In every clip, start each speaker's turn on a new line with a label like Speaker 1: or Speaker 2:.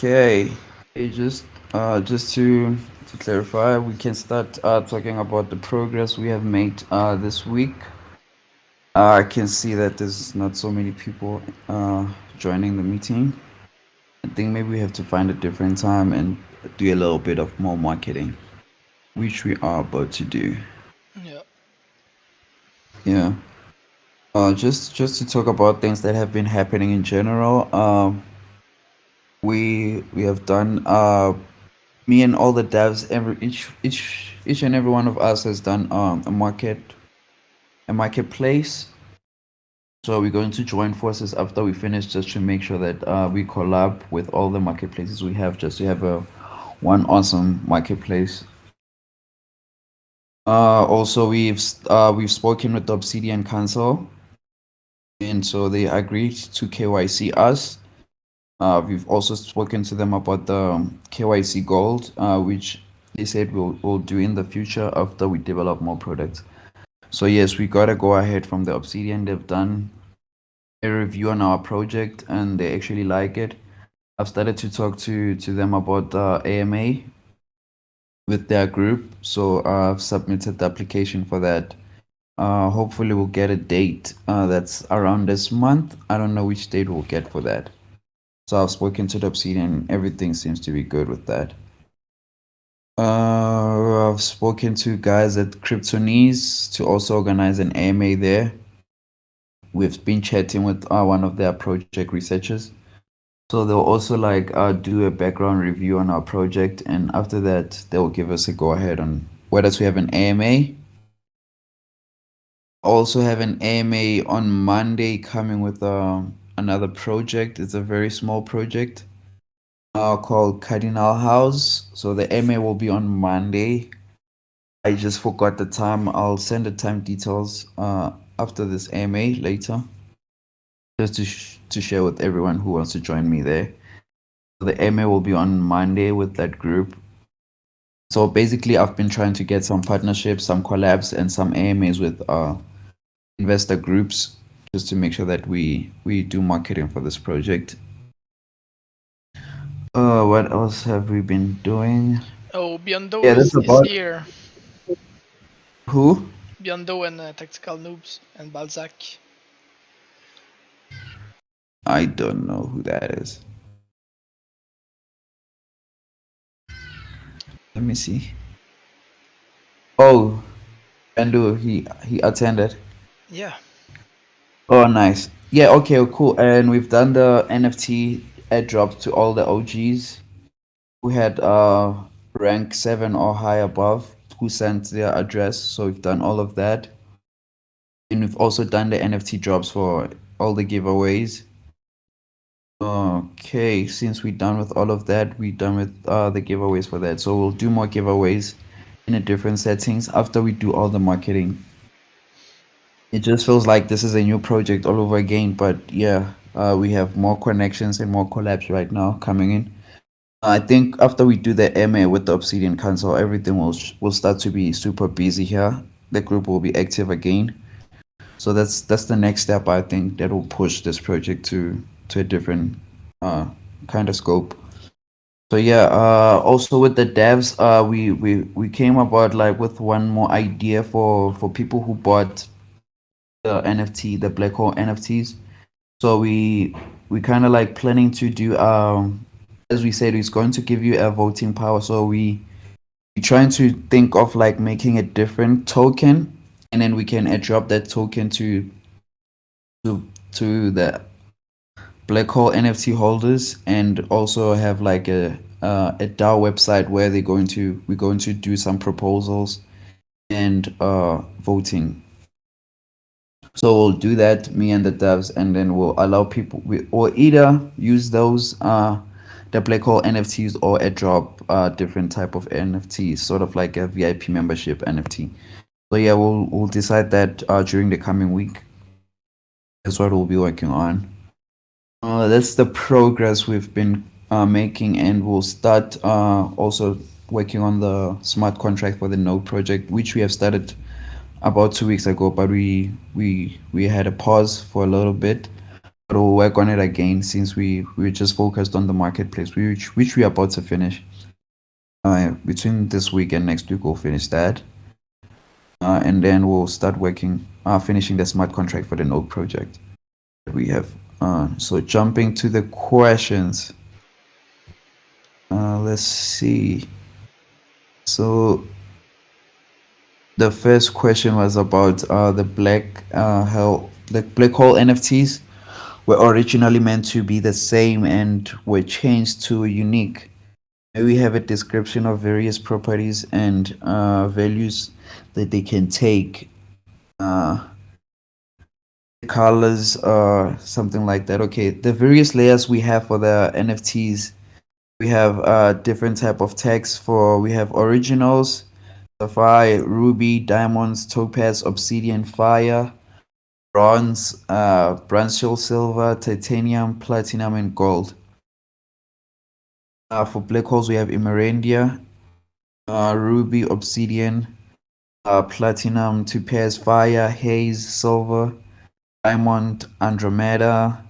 Speaker 1: Okay. Just to clarify, we can start talking about the progress we have made this week. I can see that there's not so many people joining the meeting. I think maybe we have to find a different time and do a little bit of more marketing, which we are about to do.
Speaker 2: Yeah.
Speaker 1: Yeah. Just to talk about things that have been happening in general. We have done me and all the devs, each and every one of us has done a marketplace. So we're going to join forces after we finish, just to make sure that we collab with all the marketplaces we have, just to have a one awesome marketplace. Also, we've spoken with the Obsidian Council, and so they agreed to KYC us. We've also spoken to them about the KYC Gold, which they said we'll do in the future after we develop more products. So yes, we got to go ahead from the Obsidian. They've done a review on our project and they actually like it. I've started to talk to them about the AMA with their group, so I've submitted the application for that. Hopefully, we'll get a date that's around this month. I don't know which date we'll get for that. So I've spoken to the Obsidian. Everything seems to be good with that. I've spoken to guys at Kryptonese to also organize an AMA there. We've been chatting with one of their project researchers. So they'll also do a background review on our project, and after that, they'll give us a go ahead on whether to have an AMA. Also have an AMA on Monday coming with another project. It's a very small project called Cardinal House. So the AMA will be on Monday. I just forgot the time. I'll send the time details after this AMA later, just to share with everyone who wants to join me there. So the AMA will be on Monday with that group. So basically, I've been trying to get some partnerships, some collabs, and some AMAs with investor groups, just to make sure that we do marketing for this project. What else have we been doing?
Speaker 2: Oh, Biondo
Speaker 1: Yeah, that's
Speaker 2: is
Speaker 1: about
Speaker 2: here.
Speaker 1: who?
Speaker 2: Biondo and Tactical Noobs and Balzac.
Speaker 1: I don't know who that is. Let me see. Oh, Bandu, he attended.
Speaker 2: Yeah.
Speaker 1: Oh, nice. Yeah, okay, cool. And we've done the NFT airdrops to all the OGs who had rank 7 or high above, who sent their address. So we've done all of that. And we've also done the NFT drops for all the giveaways. Okay, since we're done with all of that, we're done with the giveaways for that. So we'll do more giveaways in a different settings after we do all the marketing. It just feels like this is a new project all over again, but yeah, we have more connections and more collabs right now coming in. I think after we do the MA with the Obsidian Council, everything will start to be super busy here. The group will be active again. So that's the next step. I think that will push this project to a different uh kind of scope. So yeah, also with the devs, we came about like with one more idea for people who bought the NFT, the black hole NFTs. So we kind of like planning to do as we said, it's going to give you a voting power. So we trying to think of like making a different token, and then we can airdrop that token to the black hole NFT holders, and also have like a DAO website where we're going to do some proposals and voting. So we'll do that, me and the devs, and then we'll allow people. We or either use those the black hole NFTs or airdrop different type of NFTs, sort of like a VIP membership NFT. So yeah, we'll decide that during the coming week. That's what we'll be working on. That's the progress we've been making, and we'll start also working on the smart contract for the Node project, which we have started about 2 weeks ago, but we had a pause for a little bit. but we'll work on it again since we're just focused on the marketplace, which we are about to finish. Between this week and next week, we'll finish that, and then we'll start working, finishing the smart contract for the node project that we have. So jumping to the questions, let's see. So the first question was about the black hole NFTs were originally meant to be the same and were changed to unique. We have a description of various properties and values that they can take. Uh, colors, something like that. Okay, the various layers we have for the NFTs, we have different type of tags for. We have originals, sapphire, ruby, diamonds, topaz, obsidian, fire, bronze, branchial silver, titanium, platinum, and gold. For black holes, we have emerandia, ruby, obsidian, platinum, topaz, fire, haze, silver, diamond, andromeda,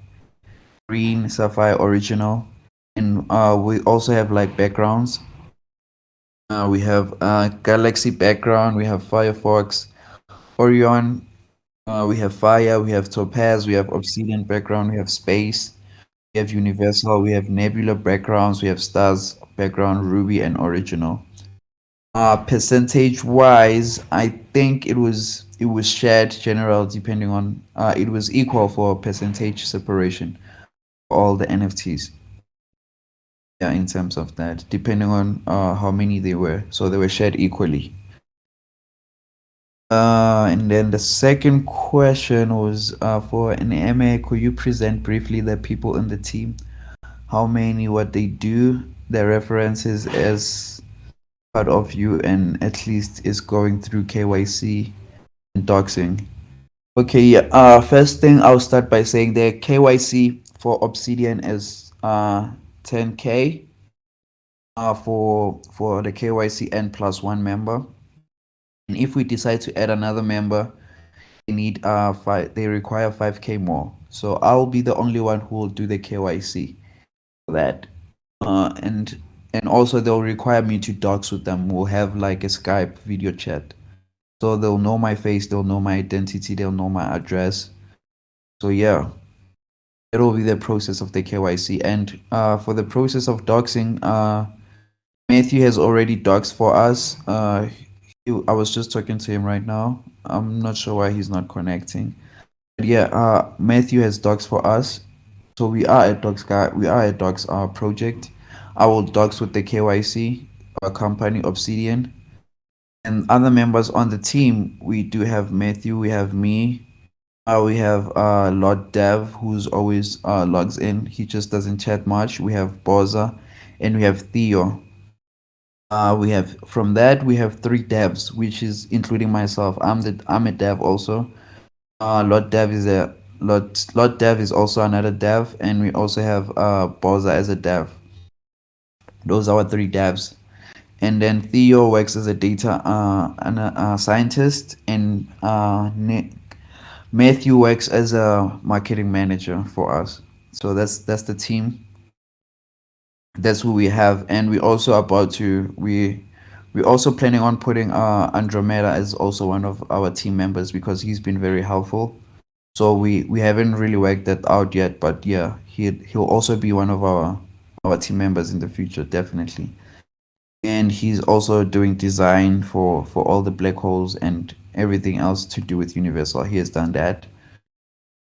Speaker 1: green, sapphire, original. And we also have like backgrounds. We have galaxy background, we have Firefox, Orion, we have fire, we have topaz, we have obsidian background, we have space, we have universal, we have nebula backgrounds, we have stars background, ruby, and original. Percentage wise, I think it was shared general depending on it was equal for percentage separation for all the NFTs. Yeah, in terms of that, depending on how many they were, so they were shared equally. And then the second question was for an MA, could you present briefly the people in the team, how many, what they do, their references as part of you, and at least is going through KYC and doxing. Okay, yeah. First thing I'll start by saying the KYC for Obsidian is 10K. For the KYC N plus one member, and if we decide to add another member, they need five. They require 5K more. So I'll be the only one who will do the KYC for that. And also they'll require me to docs with them. We'll have like a Skype video chat. So they'll know my face, they'll know my identity, they'll know my address. So yeah, it'll be the process of the KYC. And for the process of doxing, Matthew has already doxed for us. I was just talking to him right now. I'm not sure why he's not connecting. But yeah, Matthew has docs for us. So we are at Docs guy. We are at Docs project. I will docs with the KYC company Obsidian and other members on the team. We do have Matthew. We have me. We have Lord Dev, who's always logs in. He just doesn't chat much. We have Boza, and we have Theo. We have from that we have three devs, which is including myself. I'm a dev also. Lord Dev is also another dev, and we also have Boza as a dev. Those are our three devs. And then Theo works as a data scientist, and Matthew works as a marketing manager for us. So that's the team. That's who we have, and we also planning on putting Andromeda as also one of our team members because he's been very helpful. So we haven't really worked that out yet, but yeah, he'll also be one of our team members in the future, definitely. And he's also doing design for all the black holes and everything else to do with Universal. He has done that.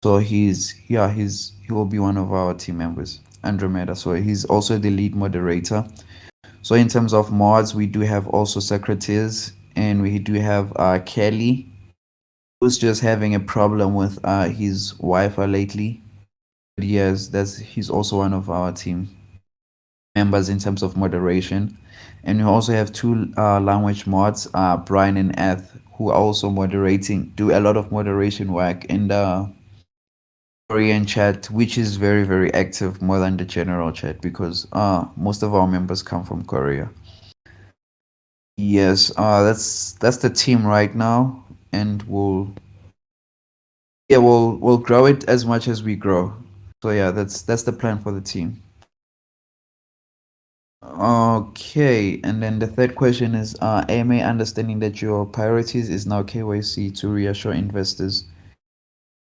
Speaker 1: So he will be one of our team members, Andromeda. So he's also the lead moderator. So in terms of mods, we do have also Socrates, and we do have Kelly, who's just having a problem with his Wi-Fi lately. But yes, that's he's also one of our team members in terms of moderation. And we also have two language mods, Brian and Eth, who are also moderating, do a lot of moderation work in the Korean chat, which is very, very active more than the general chat because most of our members come from Korea. Yes, that's the team right now, and we'll grow it as much as we grow. So yeah, that's the plan for the team. Okay, and then the third question is AMA understanding that your priorities is now KYC to reassure investors.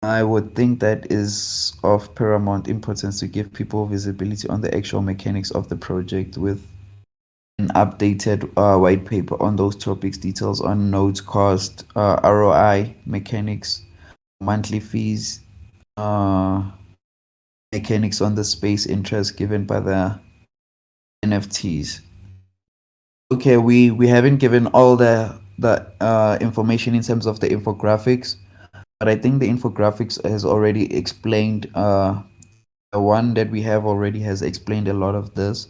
Speaker 1: I would think that is of paramount importance to give people visibility on the actual mechanics of the project with an updated white paper on those topics, details on nodes, cost, ROI, mechanics, monthly fees, uh, mechanics on the space interest given by the NFTs. Okay, we haven't given all the information in terms of the infographics, but I think the infographics has already explained the one that we have already has explained a lot of this.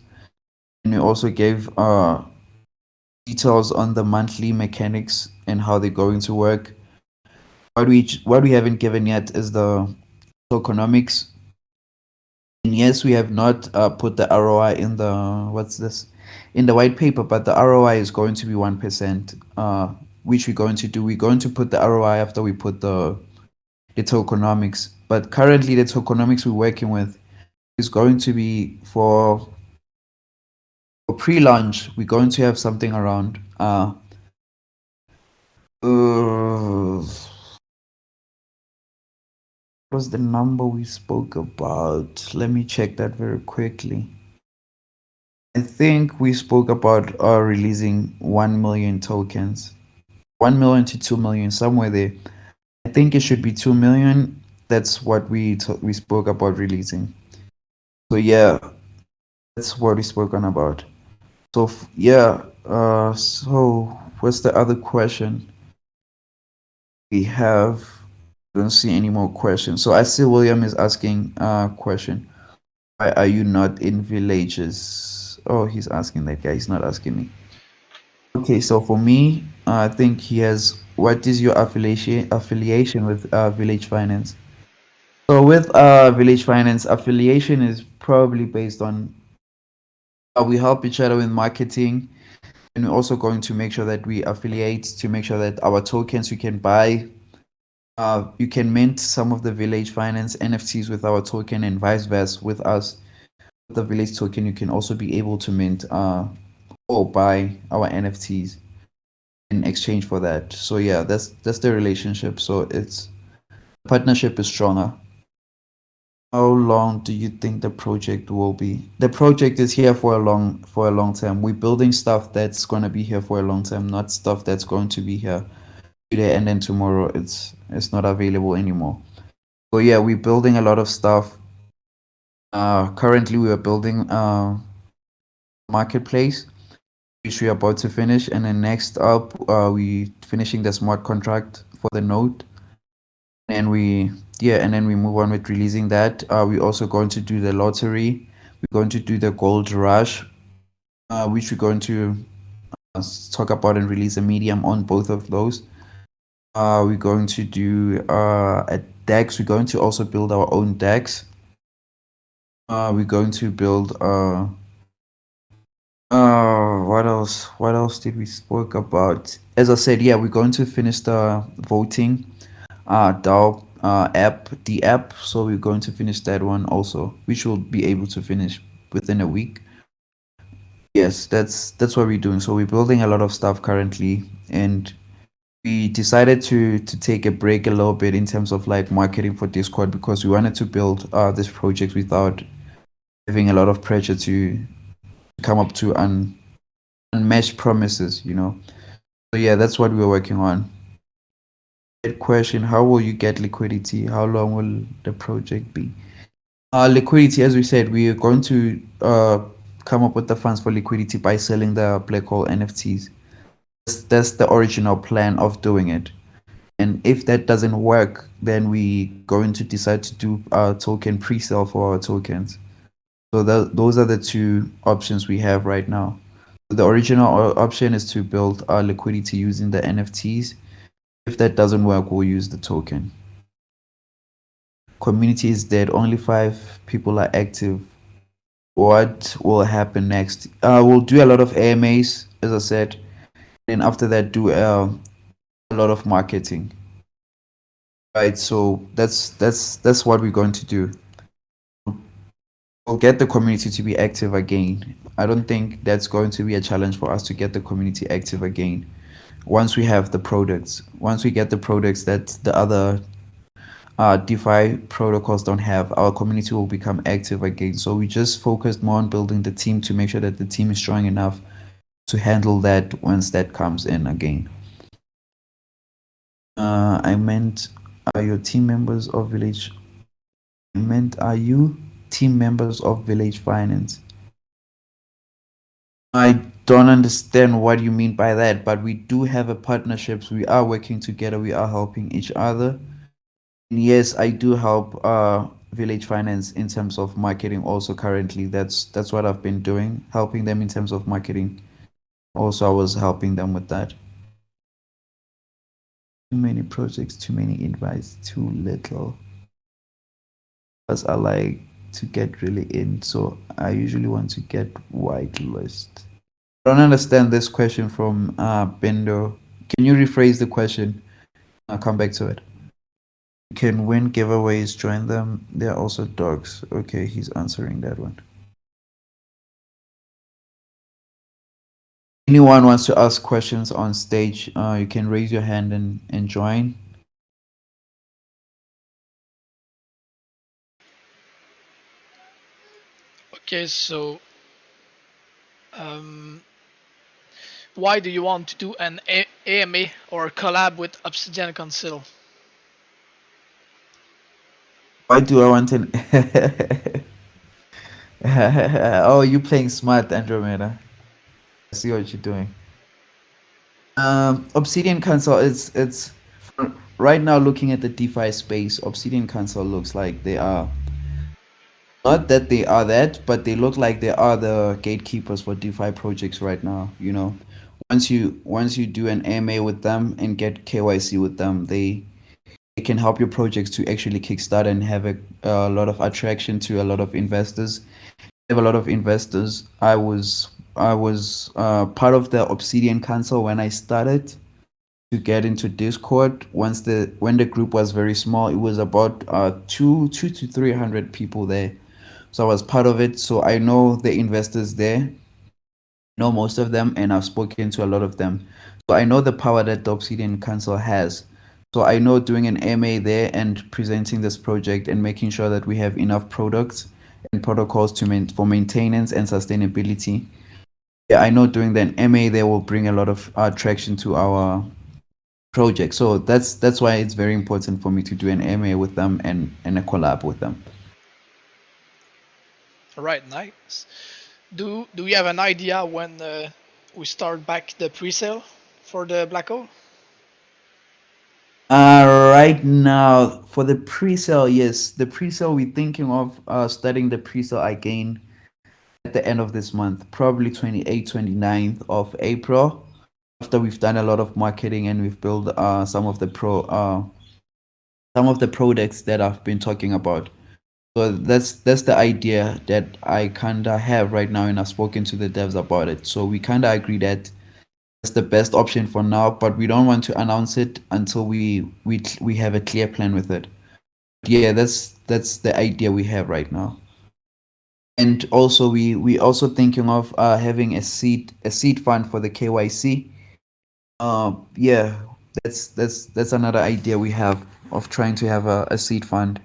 Speaker 1: And we also gave details on the monthly mechanics and how they're going to work. What we haven't given yet is the tokenomics. And yes, we have not put the ROI in the what's this in the white paper, but the ROI is going to be 1%. Which we're going to do. We're going to put the ROI after we put the tokenomics. But currently, the tokenomics we're working with is going to be for pre-launch. We're going to have something around what was the number we spoke about? Let me check that very quickly. I think we spoke about releasing 1 million tokens. 1 million to 2 million, somewhere there. I think it should be 2 million. That's what we spoke about releasing. So yeah, that's what we spoke on about. So yeah, so what's the other question we have? Don't see any more questions. So I see William is asking a question. Why are you not in villages? Oh, he's asking that guy. He's not asking me. Okay, so for me, I think he has. What is your affiliation with Village Finance? So with Village Finance, affiliation is probably based on we help each other in marketing, and we're also going to make sure that we affiliate to make sure that our tokens you can buy. You can mint some of the Village Finance NFTs with our token, and vice versa with us. With the Village token, you can also be able to mint or buy our NFTs in exchange for that. So yeah, that's the relationship. So it's partnership is stronger. How long do you think the project will be? The project is here for a long time. We're building stuff that's gonna be here for a long time, not stuff that's going to be here today and then tomorrow it's not available anymore. So yeah, we're building a lot of stuff. Currently we are building marketplace which we are about to finish, and then next up we finishing the smart contract for the node, and we yeah, and then we move on with releasing that. We're also going to do the lottery. We're going to do the gold rush, which we're going to talk about and release a medium on both of those. We're going to do a DEX. We're going to also build our own DEX. We're going to build what else? What else did we spoke about? As I said, yeah, we're going to finish the voting DAO app, the app. So we're going to finish that one also, which we'll be able to finish within a week. Yes, that's what we're doing. So we're building a lot of stuff currently, and we decided to take a break a little bit in terms of like marketing for Discord because we wanted to build this project without having a lot of pressure to come up to unmatched promises, you know. So yeah, that's what we're working on. Third question: how will you get liquidity? How long will the project be? Liquidity, as we said, we are going to come up with the funds for liquidity by selling the black hole NFTs. That's the original plan of doing it. And if that doesn't work, then we going to decide to do a token pre-sale for our tokens. So those are the two options we have right now. The original option is to build our liquidity using the NFTs. If that doesn't work, we'll use the token. Community is dead. Only 5 people are active. What will happen next? We'll do a lot of AMAs, as I said, and after that, do a lot of marketing. Right. So that's what we're going to do. we'll get the community to be active again. I don't think that's going to be a challenge for us to get the community active again. Once we have the products, once we get the products that the other DeFi protocols don't have, our community will become active again. So we just focused more on building the team to make sure that the team is strong enough to handle that once that comes in again. I meant, are your team members of Village? I meant, are you team members of Village Finance? I don't understand what you mean by that, but we do have a partnerships. We are working together. We are helping each other. And yes, I do help Village Finance in terms of marketing. Also, currently, that's what I've been doing, helping them in terms of marketing. Also, I was helping them with that. Too many projects, too many invites, too little. Because I like to get really in, so I usually want to get whitelist. I don't understand this question from Bendo. Can you rephrase the question? I'll come back to it. You can win giveaways, join them. They're also dogs. Okay, he's answering that one. Anyone wants to ask questions on stage, you can raise your hand and join.
Speaker 2: Okay, so um, why do you want to do an AMA or collab with Obsidian Council?
Speaker 1: Why do I want an? Oh, you playing smart, Andromeda. I see what you're doing. Obsidian Council is it's right now looking at the DeFi space. Obsidian Council looks like they are not that they are that, but they look like they are the gatekeepers for DeFi projects right now. You know, once you do an AMA with them and get KYC with them, they can help your projects to actually kickstart and have a lot of attraction to a lot of investors. Have a lot of investors. I was part of the Obsidian Council when I started to get into Discord. When the group was very small, it was about two to 300 people there. So I was part of it. So I know the investors there, know most of them, and I've spoken to a lot of them. So I know the power that the Obsidian Council has. So I know doing an MA there and presenting this project and making sure that we have enough products and protocols for maintenance and sustainability. Yeah, I know doing the MA there will bring a lot of traction to our project. So that's why it's very important for me to do an MA with them and a collab with them.
Speaker 2: Right, nice. Do you have an idea when we start back the pre-sale for the Black Hole?
Speaker 1: Right now for the pre-sale, yes, the pre-sale we're thinking of starting the pre-sale again at the end of this month, probably 28th, 29th of April, after we've done a lot of marketing and we've built some of the products that I've been talking about. So that's the idea that I kinda have right now, and I've spoken to the devs about it. So we kinda agree that that's the best option for now, but we don't want to announce it until we have a clear plan with it. Yeah, that's the idea we have right now. And also we also thinking of having a seed fund for the KYC. Yeah, that's another idea we have of trying to have a seed fund.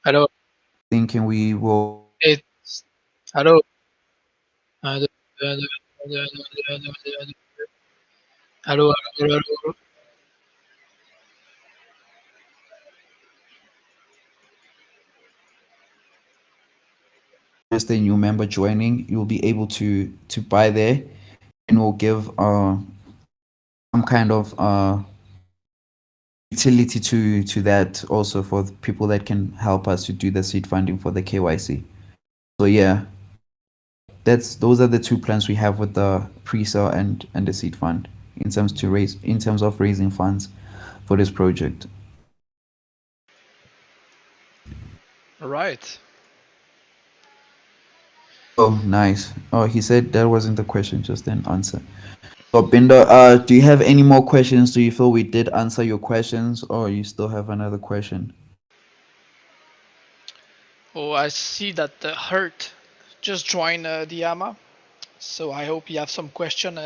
Speaker 2: Hello,
Speaker 1: Thinking we will
Speaker 2: it's hello. Hello, hello, hello.
Speaker 1: just a new member joining, you'll be able to buy there, and we'll give some kind of utility to that also for the people that can help us to do the seed funding for the KYC. So yeah, that's those are the two plans we have with the pre-sale and the seed fund in terms of raising funds for this project.
Speaker 2: Right.
Speaker 1: Oh, nice. Oh, he said that wasn't the question, just an answer. So, Binder, do you have any more questions? Do you feel we did answer your questions, or you still have another question?
Speaker 2: Oh, I see that Hurt just joined the AMA, so I hope you have some question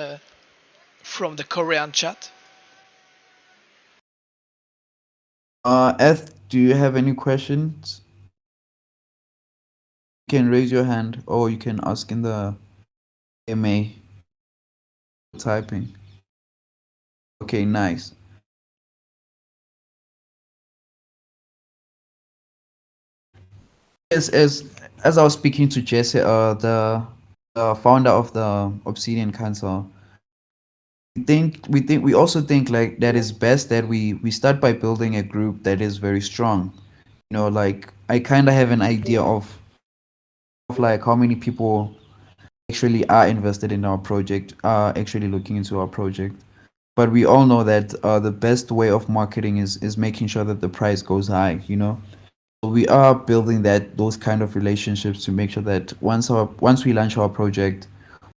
Speaker 2: from the Korean chat.
Speaker 1: Eth, do you have any questions? You can raise your hand or you can ask in the MA typing. Okay, nice. Yes, as I was speaking to Jesse, the founder of the Obsidian Council, we also think like that is best that we start by building a group that is very strong. You know, like I kind of have an idea of like how many people actually are invested in our project, are actually looking into our project. But we all know that the best way of marketing is making sure that the price goes high. You know, so we are building those kind of relationships to make sure that once we launch our project,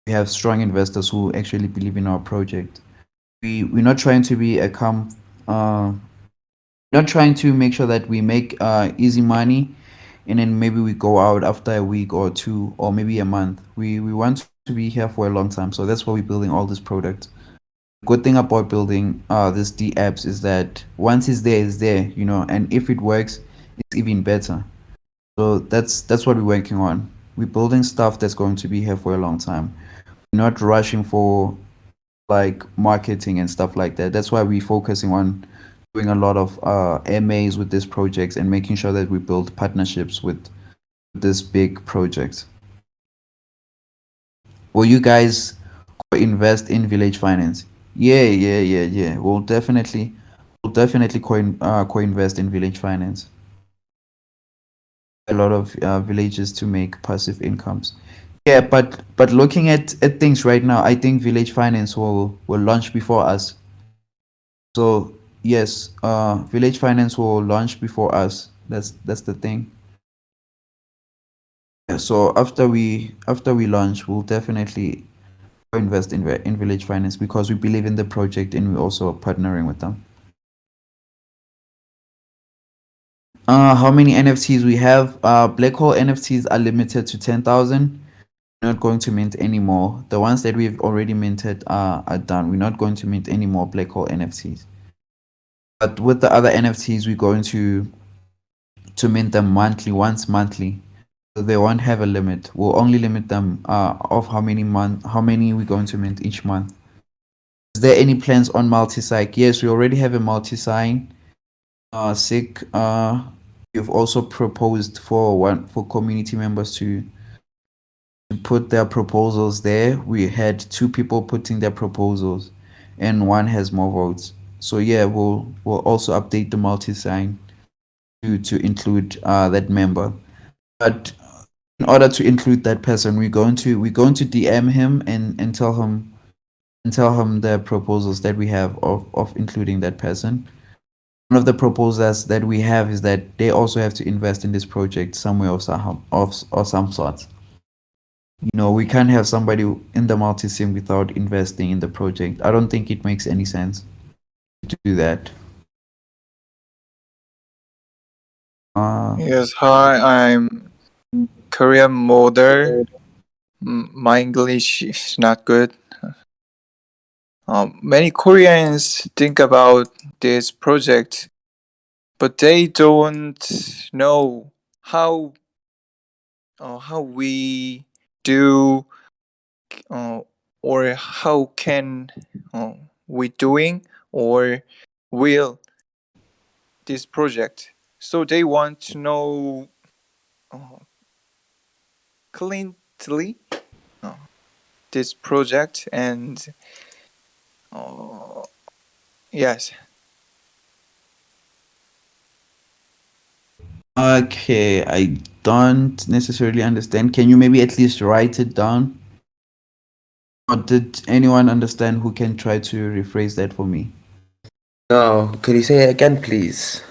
Speaker 1: we have strong investors who actually believe in our project. We're not trying to be a not trying to make sure that we make easy money and then maybe we go out after a week or two or maybe a month. We want to be here for a long time, so that's why we're building all this product. Good thing about building this D apps is that once it's there, you know, and if it works, it's even better. So that's what we're working on. We're building stuff that's going to be here for a long time. We're not rushing for like marketing and stuff like that. That's why we're focusing on doing a lot of MAs with these projects and making sure that we build partnerships with this big project. Will you guys invest in Village Finance? Yeah. We'll definitely co-invest in Village Finance. A lot of villages to make passive incomes. Yeah, but looking at things right now, I think Village Finance will launch before us. So yes, Village Finance will launch before us. That's the thing. Yeah, so after we launch, we'll definitely invest in Village Finance because we believe in the project and we're also partnering with them. How many NFTs we have? Black Hole NFTs are limited to 10,000. We're not going to mint any more. The ones that we've already minted are done. We're not going to mint any more Black Hole NFTs. But with the other NFTs, we're going to mint them monthly, once monthly. So they won't have a limit. We'll only limit them of how many we're going to mint each month. Is there any plans on multi-sig? Yes, we already have a multi-sign. SIG. We've also proposed for community members to put their proposals there. We had two people putting their proposals, and one has more votes. So yeah, we'll also update the multi-sign to include that member. But in order to include that person, we're going to DM him and tell him the proposals that we have of including that person. One of the proposals that we have is that they also have to invest in this project somewhere of some sort. You know, we can't have somebody in the multi sim without investing in the project. I don't think it makes any sense to do that.
Speaker 3: Yes, hi, I'm Korean model. My English is not good. Many Koreans think about this project, but they don't know how we do or how can we doing or will this project. So they want to know uh, cleanly this project and yes.
Speaker 1: Okay, I don't necessarily understand. Can you maybe at least write it down? Or did anyone understand who can try to rephrase that for me?
Speaker 4: No, could you say it again, please?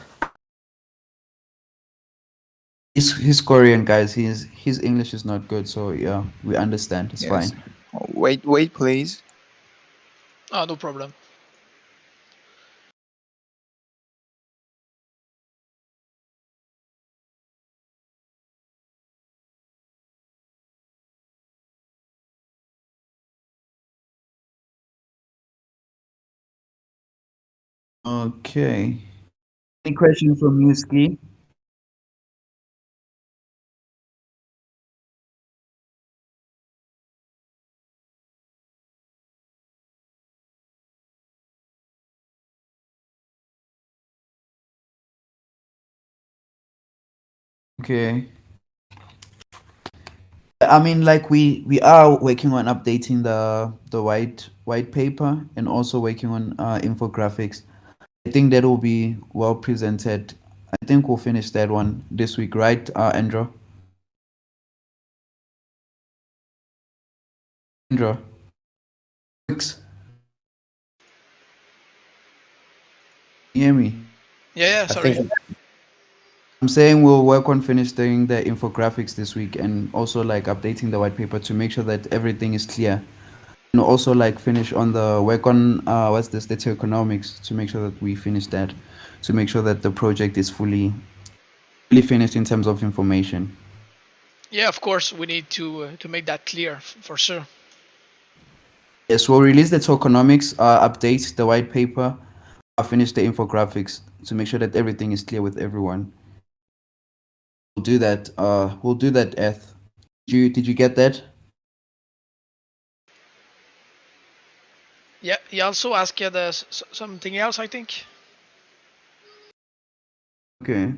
Speaker 1: He's Korean, guys. His English is not good, so yeah, we understand. It's
Speaker 3: Yes.
Speaker 1: fine.
Speaker 3: Wait, please.
Speaker 2: No problem.
Speaker 1: Okay. Any questions from you, Ski? Okay. I mean, like we are working on updating the white paper and also working on infographics. I think that will be well presented. I think we'll finish that one this week, right, Andrew? Andrew, Wix, you hear me?
Speaker 2: Yeah,
Speaker 4: I
Speaker 2: sorry.
Speaker 4: think
Speaker 1: I'm saying we'll work on finishing the infographics this week and also like updating the white paper to make sure that everything is clear. And also like finish on the work on what's this data economics to make sure that we finish that, to make sure that the project is fully finished in terms of information.
Speaker 2: Yeah, of course, we need to make that clear for sure.
Speaker 1: Yes, we'll release the tokenomics, update the white paper, finish the infographics to make sure that everything is clear with everyone. We'll do that. We'll do that. Eth, did you get that?
Speaker 2: Yeah, he also asked you something else, I think.
Speaker 1: Okay.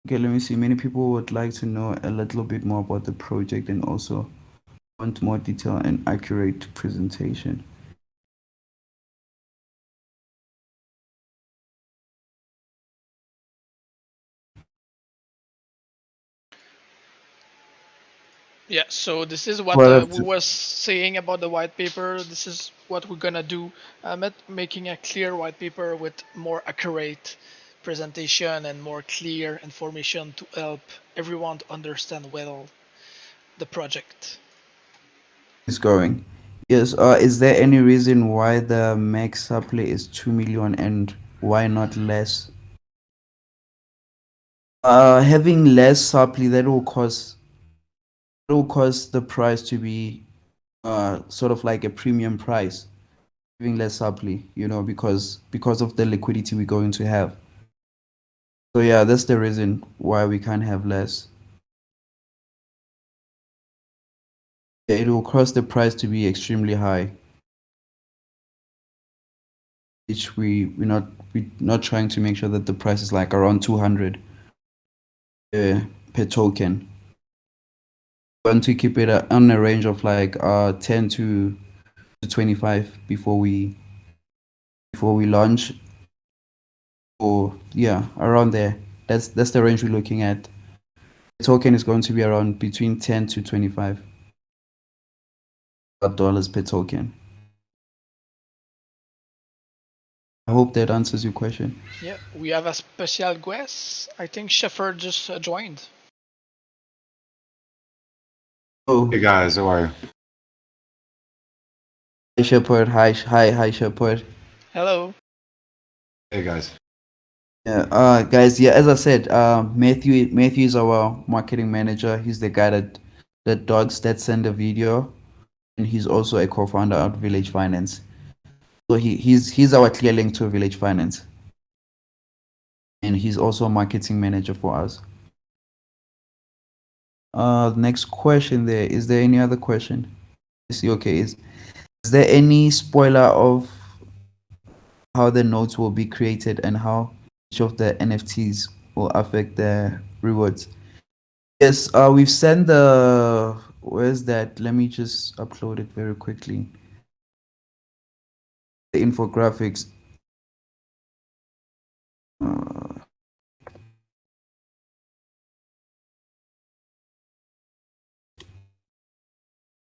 Speaker 1: Okay. Let me see. Many people would like to know a little bit more about the project and also want more detail and accurate presentation.
Speaker 2: Yeah, so this is what
Speaker 1: Well,
Speaker 2: we was saying about the white paper. This is what we're gonna do. Making a clear white paper with more accurate presentation and more clear information to help everyone to understand well the project.
Speaker 1: is going. Yes. Is there any reason why the max supply is 2 million and why not less? Having less supply that will cause the price to be sort of like a premium price, having less supply, because of the liquidity we're going to have. So yeah, that's the reason why we can't have less. It will cause the price to be extremely high, which we're not trying to make sure that the price is like around 200 per token. We want to keep it on a range of like 10 to 25 before we launch, or yeah, around there. That's the range we're looking at. The token is going to be around between 10 to 25 dollars per token. I hope that answers your question.
Speaker 2: Yeah, we have a special guest. I think Shepard just joined.
Speaker 1: Oh,
Speaker 5: Hey guys, how are you?
Speaker 1: hi Shepard. Hi Shepard.
Speaker 2: Hello.
Speaker 5: Hey guys.
Speaker 1: Yeah, guys. Yeah, as I said, Matthew is our marketing manager. He's the guy that dogs that send the video, and he's also a co-founder at Village Finance. So he's our clear link to Village Finance, and he's also a marketing manager for us. Next question. Is there any other question? Okay. Is there any spoiler of how the notes will be created and how each of the NFTs will affect the rewards? Yes, we've sent where's that? Let me just upload it very quickly. The infographics. Uh,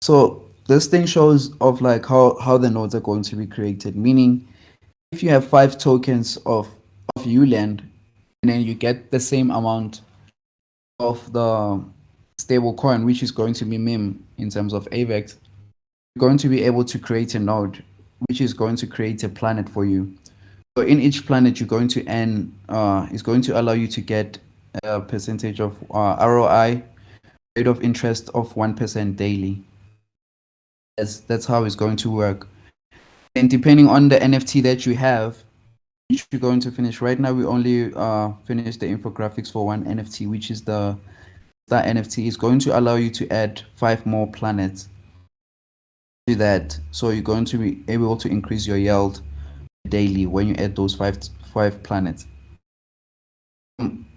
Speaker 1: so this thing shows of like how the nodes are going to be created. Meaning, if you have 5 tokens of ULAND, and then you get the same amount of the stable coin, which is going to be MIM in terms of AVAX, you're going to be able to create a node, which is going to create a planet for you. So in each planet, you're going to earn, is going to allow you to get a percentage of ROI, rate of interest of 1% daily. That's how it's going to work. And depending on the NFT that you have, which we're going to finish right now. We only finished the infographics for one NFT, which is the Star NFT. Is going to allow you to add 5 more planets to that. So you're going to be able to increase your yield daily when you add those five planets.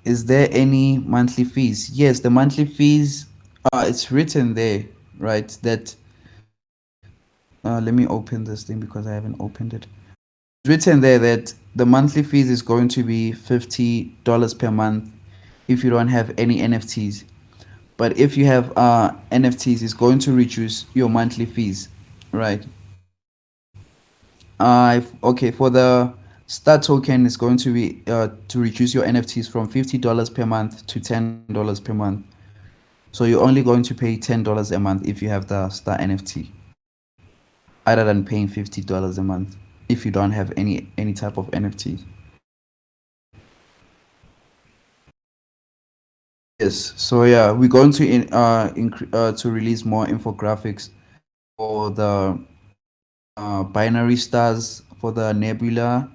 Speaker 1: Is there any monthly fees? Yes, the monthly fees, it's written there, right? That let me open this thing because I haven't opened it. It's written there that the monthly fees is going to be $50 per month if you don't have any NFTs. But if you have NFTs, it's going to reduce your monthly fees, right? Okay, for the Star token, it's going to be to reduce your NFTs from $50 per month to $10 per month. So you're only going to pay $10 a month if you have the Star NFT, other than paying $50 a month if you don't have any type of NFTs. Yes. So yeah, we're going to to release more infographics for the binary stars, for the nebula,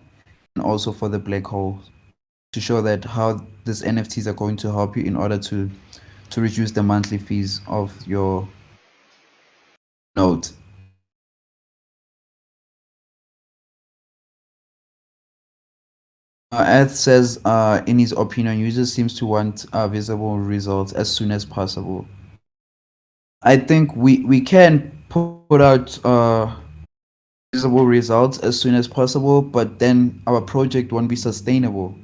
Speaker 1: and also for the black hole, to show that how these NFTs are going to help you in order to reduce the monthly fees of your node. Ed says, in his opinion, users seems to want visible results as soon as possible. I think we can put out visible results as soon as possible, but then our project won't be sustainable.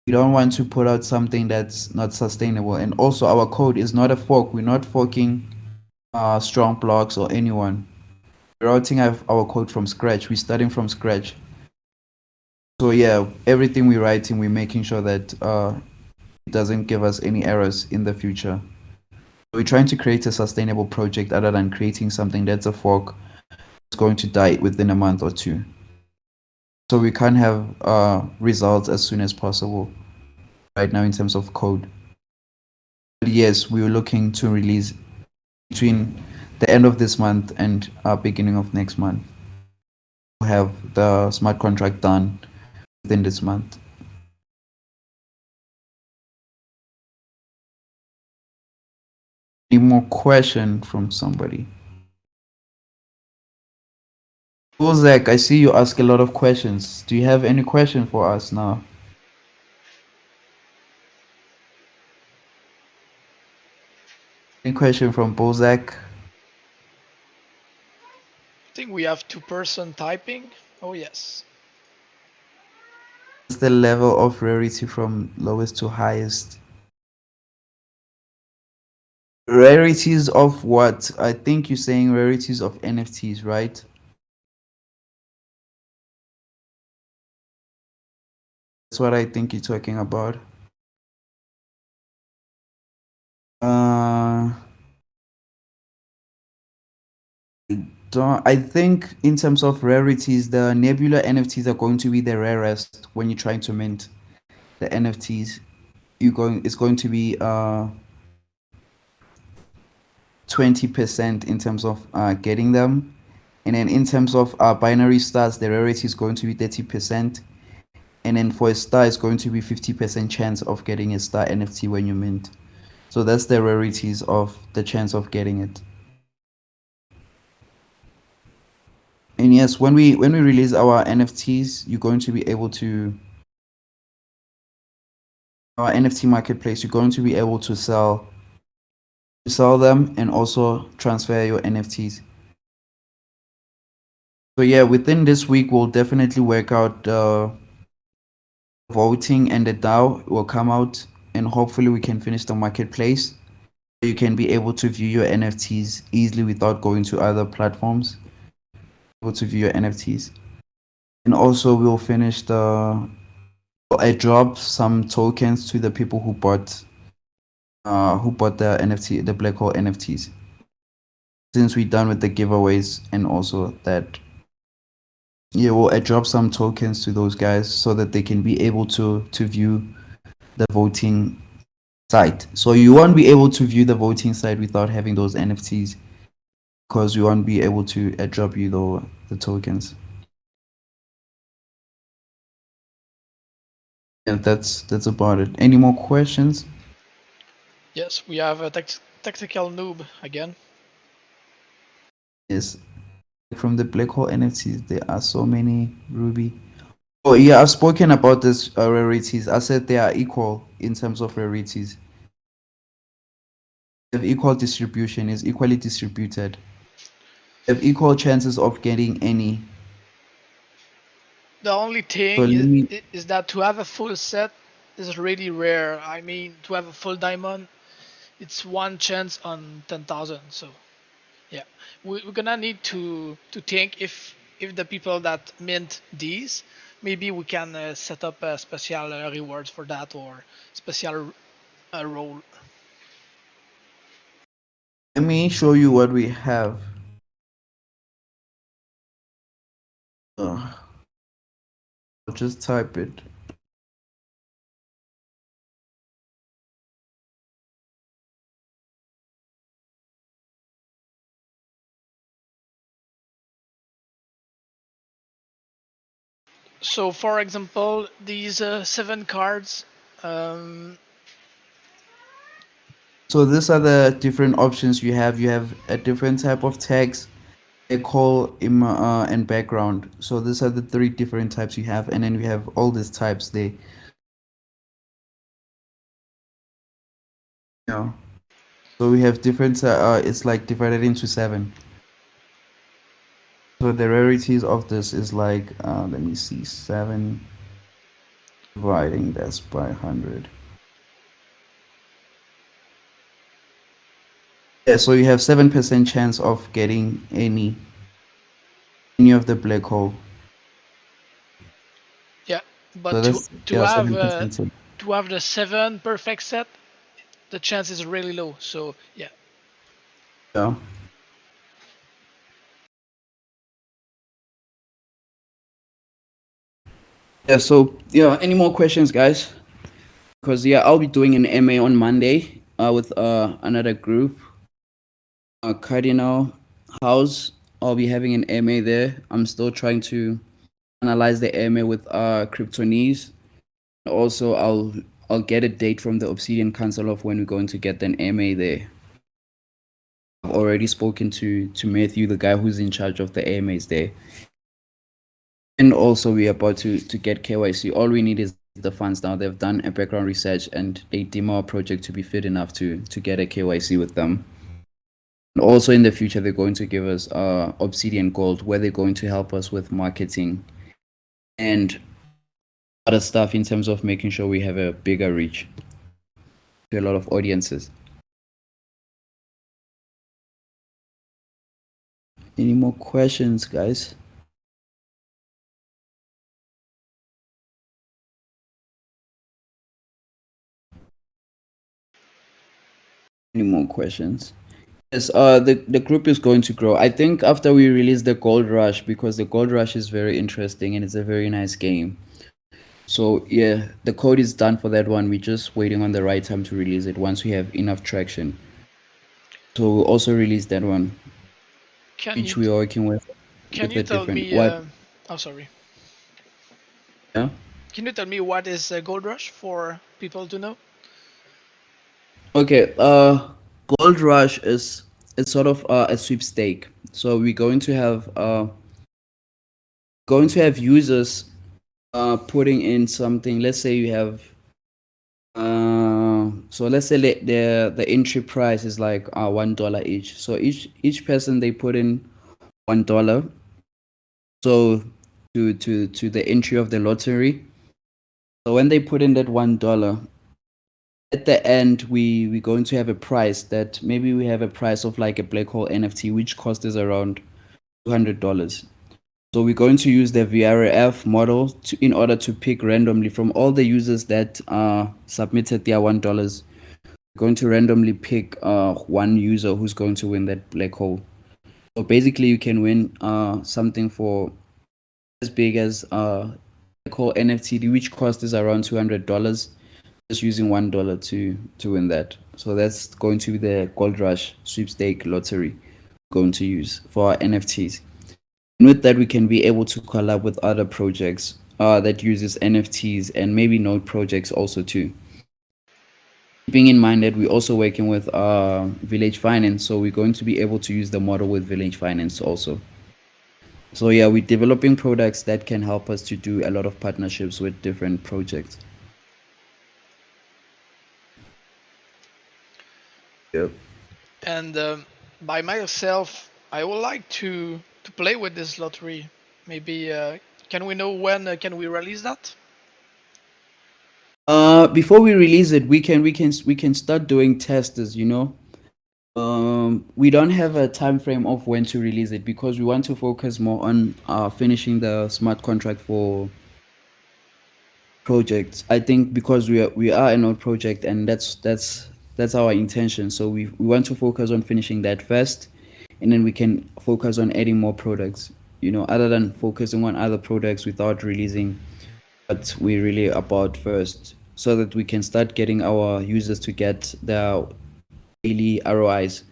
Speaker 1: We don't want to put out something that's not sustainable. And also, our code is not a fork. We're not forking strong blocks or anyone. We're writing our code from scratch. We're starting from scratch. So yeah, everything we're writing, we're making sure that it doesn't give us any errors in the future. We're trying to create a sustainable project other than creating something that's a fork that's going to die within a month or two. So we can't have results as soon as possible right now in terms of code. But yes, we're looking to release between the end of this month and beginning of next month. We'll have the smart contract done within this month. Any more question from somebody? Zach, I see you ask a lot of questions. Do you have any question for us now? Any question from Bozak?
Speaker 2: I think we have 2-person typing. Oh yes.
Speaker 1: What's the level of rarity from lowest to highest? Rarities of what? I think you're saying rarities of NFTs, right? That's what I think you're talking about. I think in terms of rarities, the Nebula NFTs are going to be the rarest when you're trying to mint the NFTs. It's going to be 20% in terms of getting them. And then in terms of binary stars, the rarity is going to be 30%. And then for a star, it's going to be 50% chance of getting a star NFT when you mint. So that's the rarities of the chance of getting it. And yes, when we release our NFTs, you're going to be able to our NFT marketplace. You're going to be able to sell them and also transfer your NFTs. So yeah, within this week, we'll definitely work out voting, and the DAO will come out, and hopefully we can finish the marketplace. You can be able to view your NFTs easily without going to other platforms. Able to view your NFTs, and also we'll finish I drop some tokens to the people who bought the NFT, the black hole NFTs. Since we're done with the giveaways, and also that, yeah, well, I drop some tokens to those guys so that they can be able to view the voting site. So you won't be able to view the voting site without having those NFTs, because we won't be able to drop you the tokens. Yeah, that's about it. Any more questions?
Speaker 2: Yes, we have a tactical noob again.
Speaker 1: Yes. From the black hole NFTs, there are so many, Ruby. Oh yeah, I've spoken about this rarities. I said they are equal in terms of rarities. They have equal distribution, is equally distributed. They have equal chances of getting any.
Speaker 2: The only
Speaker 1: So
Speaker 2: thing
Speaker 1: let me.
Speaker 2: is that to have a full set is really rare. I mean, to have a full diamond, it's one chance on 10,000. So yeah, we're gonna need to think if the people that mint these, maybe we can set up a special rewards for that or special role.
Speaker 1: Let me show you what we have. I'll just type it.
Speaker 2: So for example, these 7 cards. Um,
Speaker 1: So these are the different options you have. You have a different type of text, a call, and background. So these are the three different types you have, and then we have all these types there. Yeah. So we have different. It's like divided into 7. So the rarities of this is like, let me see, 7 dividing this by 100. Yeah, so you have 7% chance of getting any of the black hole.
Speaker 2: yeah,
Speaker 1: So
Speaker 2: but
Speaker 1: that's,
Speaker 2: to
Speaker 1: yeah,
Speaker 2: have
Speaker 1: 7%.
Speaker 2: to have the 7 perfect set, the chance is really low. So yeah.
Speaker 1: Yeah. Yeah, so yeah, any more questions, guys? Because yeah, I'll be doing an MA on Monday with another group, Cardinal House. I'll be having an MA there. I'm still trying to analyze the MA with Kryptonese. Also, I'll get a date from the Obsidian Council of when we're going to get an MA there. I've already spoken to Matthew, the guy who's in charge of the AMAs there. And also we're about to get KYC. All we need is the funds now. They've done a background research and they deem our project to be fit enough to get a KYC with them. And also in the future they're going to give us Obsidian Gold, where they're going to help us with marketing and other stuff in terms of making sure we have a bigger reach to a lot of audiences. Any more questions, guys? Any more questions? Yes, the group is going to grow. I think after we release the Gold Rush, because the Gold Rush is very interesting and it's a very nice game. So yeah, the code is done for that one. We're just waiting on the right time to release it once we have enough traction. So we'll also release that one,
Speaker 2: Can
Speaker 1: which
Speaker 2: you
Speaker 1: we are working
Speaker 2: can
Speaker 1: with
Speaker 2: you
Speaker 1: the
Speaker 2: tell
Speaker 1: different
Speaker 2: me?
Speaker 1: what.
Speaker 2: Oh, sorry.
Speaker 1: Yeah.
Speaker 2: Can you tell me what is Gold Rush for people to know?
Speaker 1: Okay. Gold Rush is it's sort of a sweepstake. So we're going to have users putting in something. Let's say you have so let's say the entry price is like $1 each. So each person they put in $1. So to the entry of the lottery. So when they put in that $1, at the end we're going to have a price that maybe we have a price of like a black hole NFT which cost is around $200. So we're going to use the VRF model in order to pick randomly from all the users that submitted their $1. Going to randomly pick one user who's going to win that black hole. So basically, you can win something for as big as black hole NFT, which cost is around $200. Just using $1 to win that. So that's going to be the Gold Rush sweepstake lottery going to use for our NFTs. And with that, we can be able to collab with other projects that uses NFTs and maybe node projects also too. Keeping in mind that we're also working with Village Finance, so we're going to be able to use the model with Village Finance also. So yeah, we're developing products that can help us to do a lot of partnerships with different projects. Yep.
Speaker 2: And by myself, I would like to play with this lottery. Maybe can we know when can we release that?
Speaker 1: Before we release it, we can start doing tests. We don't have a time frame of when to release it because we want to focus more on finishing the smart contract for projects. I think because we are an old project and that's our intention. So we want to focus on finishing that first, and then we can focus on adding more products. Other than focusing on other products without releasing what we really about first, so that we can start getting our users to get their daily ROIs.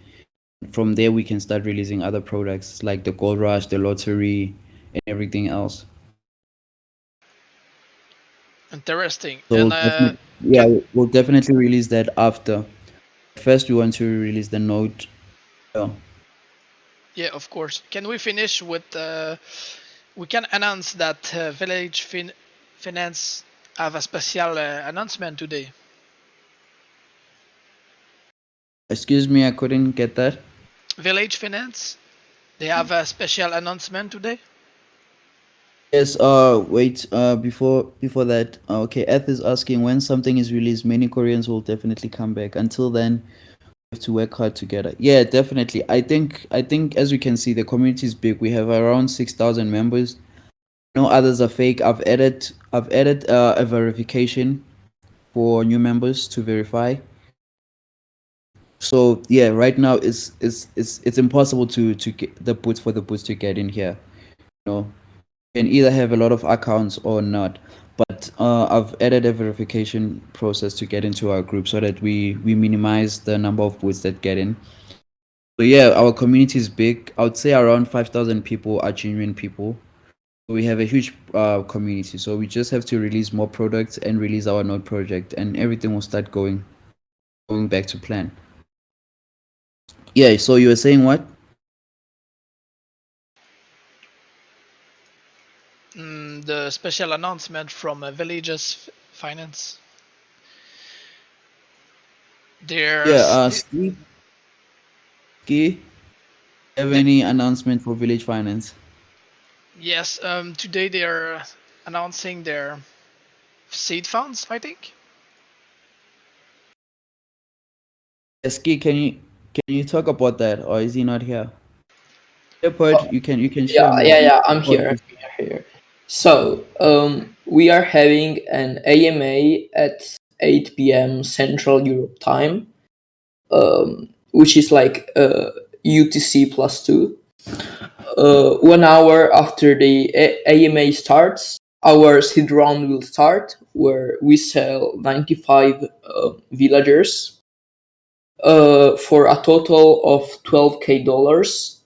Speaker 1: From there, we can start releasing other products like the Gold Rush, the lottery, and everything else.
Speaker 2: Interesting.
Speaker 1: So
Speaker 2: And
Speaker 1: yeah,
Speaker 2: can
Speaker 1: we'll definitely release that after. First, we want to release the Note. Yeah.
Speaker 2: yeah, of course. Can we finish with? We can announce that Finance have a special announcement today.
Speaker 1: Excuse me, I couldn't get that.
Speaker 2: Village Finance, they have a special announcement today.
Speaker 1: Yes. Wait. Before that. Okay. Eth is asking when something is released. Many Koreans will definitely come back. Until then, we have to work hard together. Yeah, definitely. I think as we can see, the community is big. We have around 6,000 members. No others are fake. I've added a verification for new members to verify. So yeah, right now it's impossible to get the boots for the boots to get in here. You know, you can either have a lot of accounts or not. But I've added a verification process to get into our group so that we minimize the number of boots that get in. So yeah, our community is big. I would say around 5,000 people are genuine people. We have a huge community, so we just have to release more products and release our node project, and everything will start going back to plan. Yeah. So you were saying what?
Speaker 2: The special announcement from Villages Finance.
Speaker 1: Yeah.
Speaker 2: There's
Speaker 1: Ski, have
Speaker 2: the,
Speaker 1: any announcement for Village Finance?
Speaker 2: yes. Today they are announcing their seed funds. I think.
Speaker 1: Ski, can you talk about that, or is he not here? Leopard, you can
Speaker 6: Yeah,
Speaker 1: share more.
Speaker 6: yeah, yeah. I'm
Speaker 1: Oh,
Speaker 6: here. I'm here. So, we are having an AMA at 8 p.m. Central Europe time, which is like UTC plus two. 1 hour after the AMA starts, our seed round will start, where we sell 95 villagers for a total of $12K.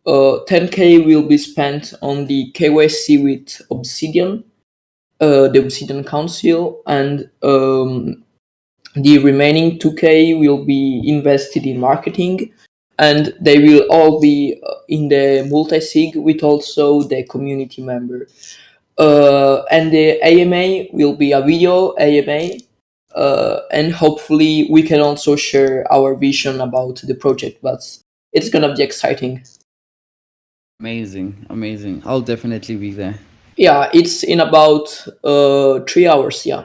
Speaker 6: 10K will be spent on the KYC with Obsidian, the Obsidian Council, and the remaining 2K will be invested in marketing, and they will all be in the multi-sig with also the community member. And the AMA will be a video AMA, and hopefully we can also share our vision about the project, but it's gonna be exciting.
Speaker 1: amazing, amazing. I'll definitely be there.
Speaker 6: Yeah, it's in about 3 hours. Yeah.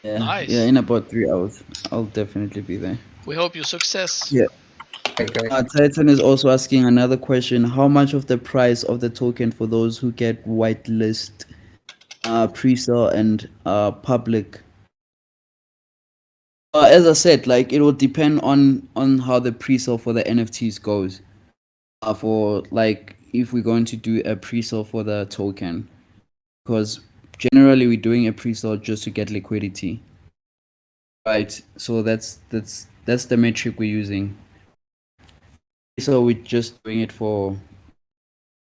Speaker 1: Yeah, yeah,
Speaker 2: Nice.
Speaker 1: in about 3 hours, I'll definitely be there.
Speaker 2: We hope you success.
Speaker 1: Yeah.
Speaker 3: Okay.
Speaker 1: Titan is also asking another question. How much of the price of the token for those who get whitelist, pre-sale, and public? As I said, like it will depend on how the pre-sale for the NFTs goes. For like if we're going to do a pre-sale for the token, because generally we're doing a pre-sale just to get liquidity, right? So that's the metric we're using. So we're just doing it for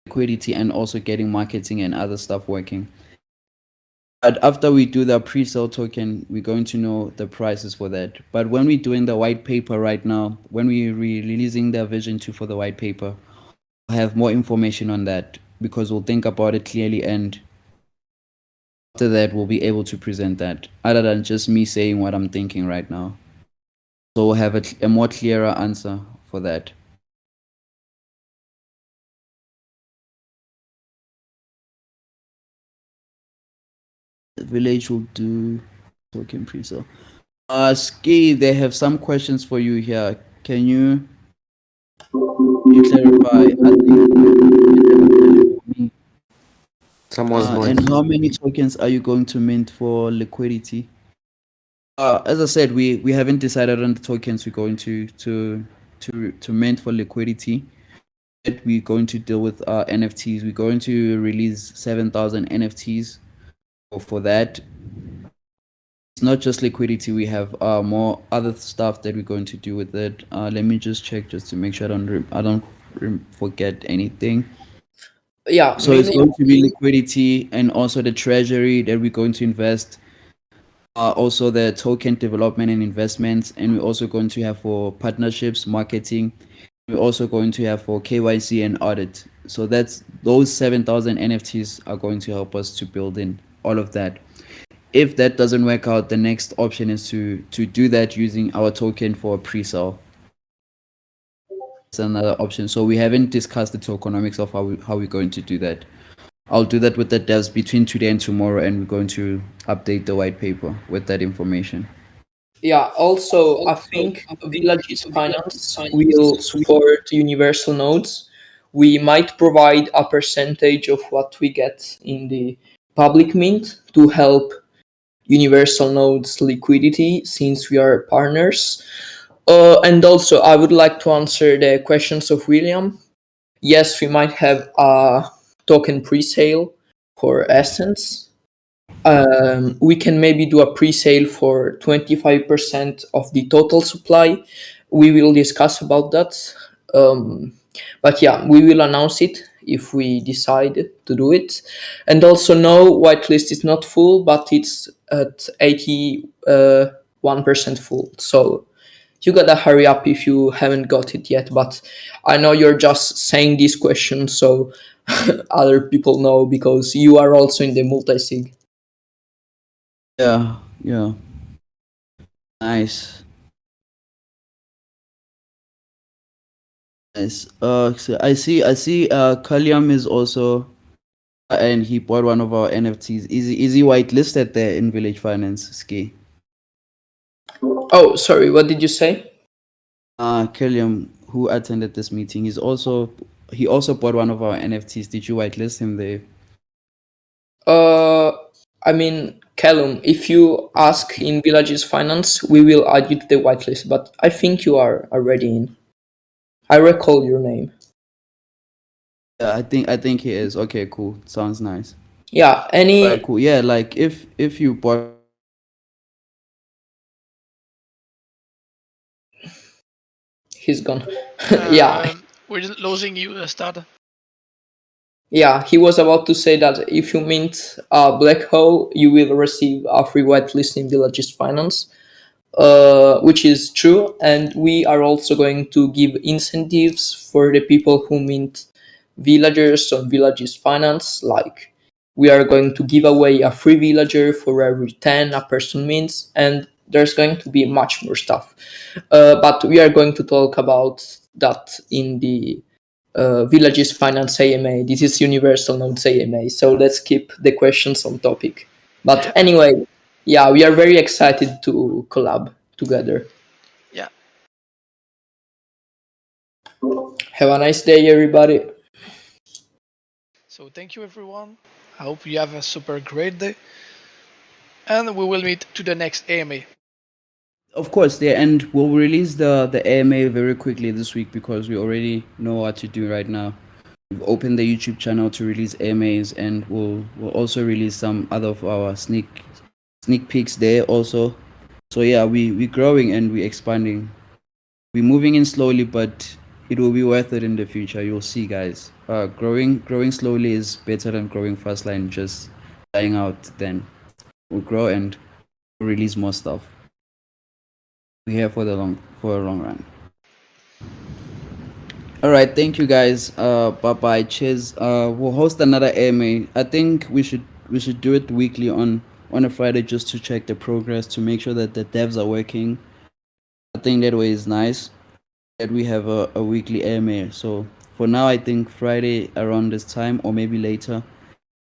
Speaker 1: liquidity and also getting marketing and other stuff working. But after we do the pre-sale token, we're going to know the prices for that. But when we're doing the white paper right now, when we're releasing the version 2 for the white paper, we'll have more information on that because we'll think about it clearly, and after that we'll be able to present that other than just me saying what I'm thinking right now. So we'll have a more clearer answer for that. Village will do token pre-sale. Ski, they have some questions for you here. Can you clarify? I think
Speaker 4: Someone's
Speaker 1: and
Speaker 4: noise.
Speaker 1: how many tokens are you going to mint for liquidity? As I said, we haven't decided on the tokens we're going to mint for liquidity. We're going to deal with NFTs. We're going to release 7,000 NFTs for that. It's not just liquidity. We have more other stuff that we're going to do with it. Let me just check just to make sure I don't forget anything.
Speaker 6: Yeah,
Speaker 1: So it's going to be liquidity and also the treasury that we're going to invest. Also the token development and investments, and we're also going to have for partnerships, marketing. We're also going to have for KYC and audit. So that's those 7,000 NFTs are going to help us to build in all of that. If that doesn't work out, the next option is to do that using our token for a pre-sale. It's another option. So we haven't discussed the tokenomics of how we're going to do that. I'll do that with the devs between today and tomorrow, and we're going to update the white paper with that information.
Speaker 6: Yeah, also, I think Villages Finance will support universal nodes. We might provide a percentage of what we get in the public mint to help universal nodes liquidity since we are partners. And also, I would like to answer the questions of William. Yes, we might have a token pre-sale for Essence. We can maybe do a pre-sale for 25% of the total supply. We will discuss about that. But yeah, we will announce it if we decide to do it. And also, no, whitelist is not full, but it's at 81% full. So you gotta hurry up if you haven't got it yet. But I know you're just saying these questions so other people know because you are also in the multi-sig.
Speaker 1: Yeah. Nice. Nice. So I see. Kaliam is also, and he bought one of our NFTs. Is he whitelisted there in Village Finance, Ski?
Speaker 6: Oh, sorry. What did you say?
Speaker 1: Kaliam, who attended this meeting, he also bought one of our NFTs. Did you whitelist him there?
Speaker 6: I mean, Callum, if you ask in Villages Finance, we will add you to the whitelist. But I think you are already in. I recall your name.
Speaker 1: Yeah, I think he is. Okay, cool. Sounds nice.
Speaker 6: Yeah.
Speaker 1: Alright, cool. Yeah, like if you bought.
Speaker 6: He's gone. Yeah.
Speaker 2: We're losing you, Stad.
Speaker 6: Yeah, he was about to say that if you mint a black hole, you will receive a free whitelist in Villages Finance, which is true. And we are also going to give incentives for the people who mint villagers on Villages Finance. Like, we are going to give away a free villager for every 10 a person mints, and there's going to be much more stuff. But we are going to talk about that in the Villages Finance AMA. This is Universal Nodes AMA, so let's keep the questions on topic. But anyway, yeah, we are very excited to collab together.
Speaker 2: Yeah.
Speaker 6: Have a nice day, everybody.
Speaker 2: So thank you, everyone. I hope you have a super great day. And we will meet to the next AMA.
Speaker 1: Of course, yeah, and we'll release the AMA very quickly this week because we already know what to do right now. We've opened the YouTube channel to release AMAs, and we'll also release some other of our sneak peeks there also. So yeah, we're growing and we're expanding. We're moving in slowly, but it will be worth it in the future. You'll see, guys. Growing slowly is better than growing fast and just dying out. Then we'll grow and release more stuff. We're here for a long run. All right, thank you guys. Bye bye. Cheers. We'll host another AMA. I think we should do it weekly on a Friday just to check the progress to make sure that the devs are working. I think that way is nice that we have a weekly AMA. So for now, I think Friday around this time or maybe later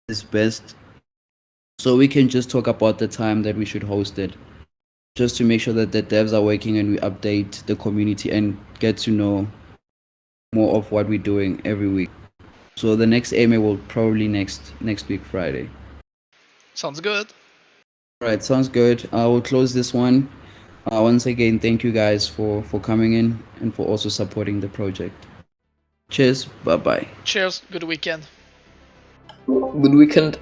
Speaker 1: is best. So we can just talk about the time that we should host it, just to make sure that the devs are working and we update the community and get to know more of what we're doing every week. So the next AMA will probably next week Friday.
Speaker 2: Sounds good.
Speaker 1: All right, sounds good. I will close this one. Once again, thank you guys for coming in and for also supporting the project. Cheers. Bye bye.
Speaker 2: Cheers. Good weekend.
Speaker 6: Good weekend.